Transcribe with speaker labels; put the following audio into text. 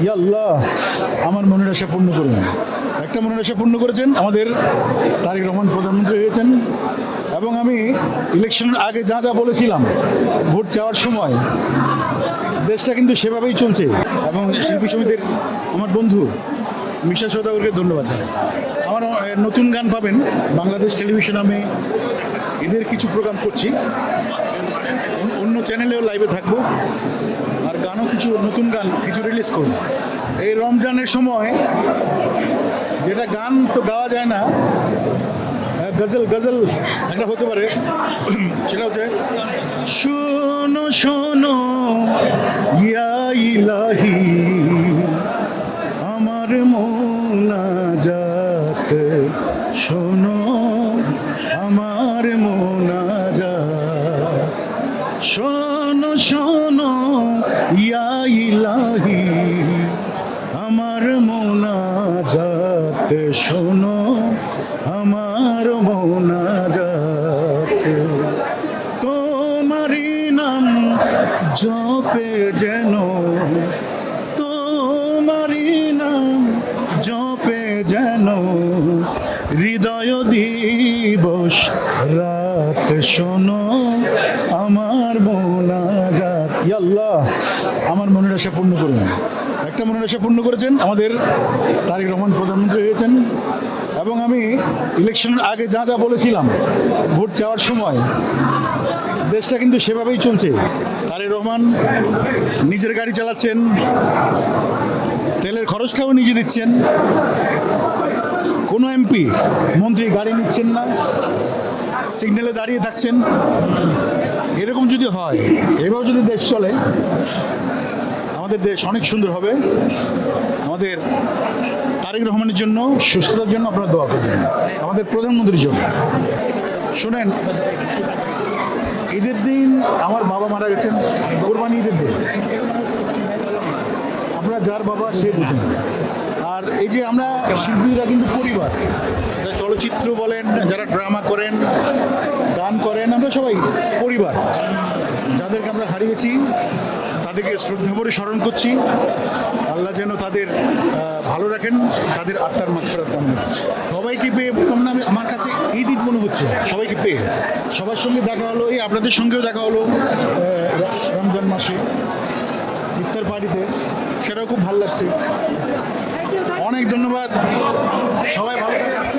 Speaker 1: ইয়া আল্লাহ আমার মনের আশা পূর্ণ করুন। একটা মনের আশা পূর্ণ করেছেন, আমাদের তারেক রহমান প্রধানমন্ত্রী হয়েছেন। এবং আমি ইলেকশনের আগে যা যা বলেছিলাম ভোট চাওয়ার সময়, দেশটা কিন্তু সেভাবেই চলছে। এবং শিল্পী সমিতির আমার বন্ধু মিশা সওদাগরকে ধন্যবাদ জানাই। আমার নতুন গান পাবেন বাংলাদেশ টেলিভিশন। আমি এদের কিছু প্রোগ্রাম করছি, অন্য চ্যানেলেও লাইভে থাকবো, আর গানও কিছু নতুন গান কিছু রিলিজ করব। এই রমজানের সময় যেটা গান তো গাওয়া যায় না, গজল গজল একটা হতে পারে, সেটা হচ্ছে শোনো শোনো ইয়া ইলাহি আমার মোনাজাত, শোনো আমার মোনাজাত, শোনো শোনো ইয়া ইলাহি আমার মোনাজাত, শোনো আমার মোনাজাত। তোমারই নাম জপে যেন, তোমারই নাম জপে যেন হৃদয় দিবস রাত, শোনো আমার মোনাজাত। ইয়া আল্লাহ আমার মনের আশা পূর্ণ করুন। একটা মনের আশা পূর্ণ করেছেন, আমাদের তারেক রহমান প্রধানমন্ত্রী হয়েছেন। এবং আমি ইলেকশনের আগে যা যা বলেছিলাম ভোট চাওয়ার সময়, দেশটা কিন্তু সেভাবেই চলছে। তারেক রহমান নিজের গাড়ি চালাচ্ছেন, তেলের খরচটাও নিজে দিচ্ছেন, কোনো এমপি মন্ত্রী গাড়ি নিচ্ছেন না, সিগন্যালে দাঁড়িয়ে থাকছেন। এরকম যদি হয়, এভাবে যদি দেশ চলে, আমাদের দেশ অনেক সুন্দর হবে। আমাদের তারেক রহমানের জন্য, সুস্থতার জন্য আপনারা দোয়া করবেন, আমাদের প্রধানমন্ত্রীর জন্য। শুনেন, ঈদের দিন আমার বাবা মারা গেছেন, কোরবানি ঈদের দিন। আপনারা যার বাবা সে বুঝেন। আর এই যে আমরা শিল্পীরা কিন্তু পরিবার, চলচ্চিত্র বলেন, যারা ড্রামা করেন, গান করেন, আমরা সবাই পরিবার। যাদেরকে আমরা হারিয়েছি তাদেরকে শ্রদ্ধা ভরে স্মরণ করছি। আল্লাহ যেন তাদের ভালো রাখেন, তাদের আত্মার মাগফিরাত কামনা করছি। সবাইকে পেয়ে আমার কাছে ঈদ ঈদ মনে হচ্ছে, সবাইকে পেয়ে। সবার সঙ্গে দেখা হলো, এই আপনাদের সঙ্গেও দেখা হলো রমজান মাসে ইফতার পার্টিতে, সেটাও খুব ভালো লাগছে। অনেক ধন্যবাদ, সবাই ভালো থাকবেন।